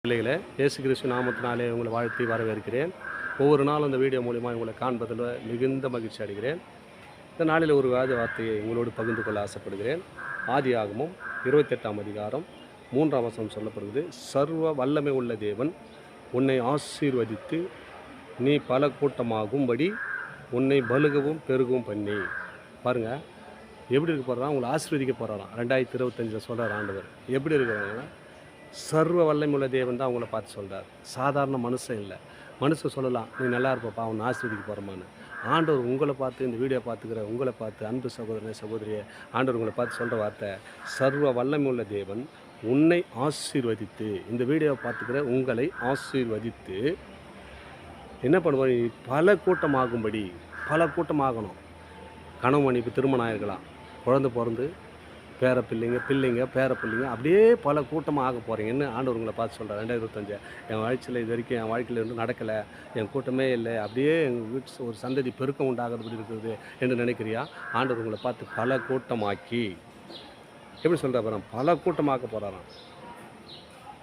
பிள்ளைகளே, இயேசு கிறிஸ்து நாமத்தினாலே உங்களை வாழ்த்தி வரவேற்கிறேன். ஒவ்வொரு நாளும் இந்த வீடியோ மூலிமா உங்களை காண்பதில் மிகுந்த மகிழ்ச்சி அடைகிறேன். இந்த நாளில் ஒரு வேத வார்த்தையை உங்களோடு பகிர்ந்து கொள்ள ஆசைப்படுகிறேன். ஆதியாகமம் 28ஆம் அதிகாரம் 3ஆம் வசனம் சொல்லப்படுகிறது. சர்வ வல்லமை உள்ள தேவன் உன்னை ஆசீர்வதித்து நீ பல கூட்டமாகும்படி உன்னை பலுகவும் பெருகவும் பண்ணி. பாருங்கள், எப்படி இருக்க போகிறான்? உங்களை ஆசீர்வதிக்க போகிறாராம். 2025 சொல்கிறார் ஆண்டவர். எப்படி இருக்கிறாங்கன்னா, சர்வ வல்லமையுள்ள தேவன் தான் அவங்கள பார்த்து சொல்கிறார். சாதாரண மனுஷன் இல்லை. மனுஷன் சொல்லலாம், நீ நல்லா இருப்பப்பா, அவனை ஆசீர்வதிக்க போகிறமான்னு. ஆண்டவர் உங்களை பார்த்து, இந்த வீடியோ பார்த்துக்கிற உங்களை பார்த்து, அன்பு சகோதரனே சகோதரியே, ஆண்டவர் உங்களை பார்த்து சொல்கிற வார்த்தை, சர்வ வல்லமையுள்ள தேவன் உன்னை ஆசீர்வதித்து, இந்த வீடியோவை பார்த்துக்கிற உங்களை ஆசீர்வதித்து என்ன பண்ணுவார்? பல கூட்டமாகும்படி, பல கூட்டமாகணும். கணவன் மனைவி திருமணம் ஆகிருக்கலாம், குழந்தை பிறந்து பேர பிள்ளைங்க பேர பிள்ளைங்க அப்படியே பல கூட்டமாக ஆக போகிறீங்கன்னு ஆண்டவர் உங்களை பார்த்து சொல்கிறார். 2025 என் வாழ்க்கையில் இது வரைக்கும் என் வாழ்க்கையில் இருந்து நடக்கலை, என் கூட்டமே இல்லை, அப்படியே எங்கள் வீட்டு ஒரு சந்ததி பெருக்கம் உண்டாகிறது இருக்கிறது என்று நினைக்கிறியா? ஆண்டவர் உங்களை பார்த்து பல கூட்டமாக்கி எப்படி சொல்கிற போகிறான்? பல கூட்டமாக்க போகிறாராம்.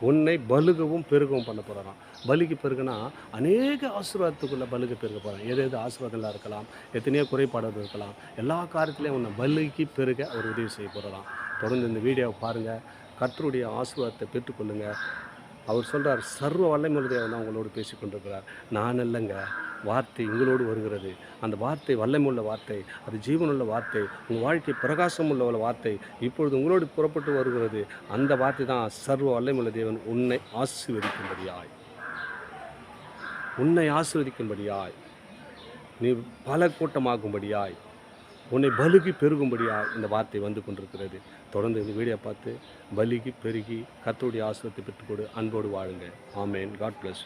உன்னை பலுகவும் பெருகவும் பண்ண போகிறாராம். பலிக்கு பெருகுனா அநேக ஆசீர்வாதத்துக்குள்ளே பலுக்கு பெருக போகிறான். எது ஆசீர்வாதங்களாக இருக்கலாம், எத்தனையோ குறைபாடுகள் இருக்கலாம், எல்லா காரியத்திலையும் உன்னை பலிக்கு பெருக அவர் உதவி செய்ய போகிறாராம். தொடர்ந்து இந்த வீடியோவை பாருங்கள், கர்த்தருடைய ஆசீர்வாதத்தை பெற்றுக்கொள்ளுங்கள். அவர் சொல்கிறார், சர்வ வல்லமையுள்ள தேவன் தான் உங்களோடு பேசி கொண்டிருக்கிறார். நான் இல்லைங்க, வார்த்தை உங்களோடு வருகிறது. அந்த வார்த்தை வல்லமையுள்ள வார்த்தை, அது ஜீவனுள்ள வார்த்தை, உங்கள் வாழ்க்கை பிரகாசம் உள்ள வார்த்தை இப்பொழுது உங்களோடு புறப்பட்டு வருகிறது. அந்த வார்த்தை தான் சர்வ வல்லமையுள்ள தேவன் உன்னை ஆசீர்வதிக்கும்படியாய், உன்னை ஆசீர்வதிக்கும்படியாய், நீ பல கூட்டமாகும்படியாய், உன்னை பலுகி பெருகும்படியாய் இந்த வார்த்தை வந்து கொண்டிருக்கிறது. தொடர்ந்து இந்த வீடியோ பார்த்து பலுகி பெருகி கர்த்தருடைய ஆசீர்வாதத்தை பெற்றுக்கொடு, அன்போடு வாழுங்க. ஆமேன். God plus.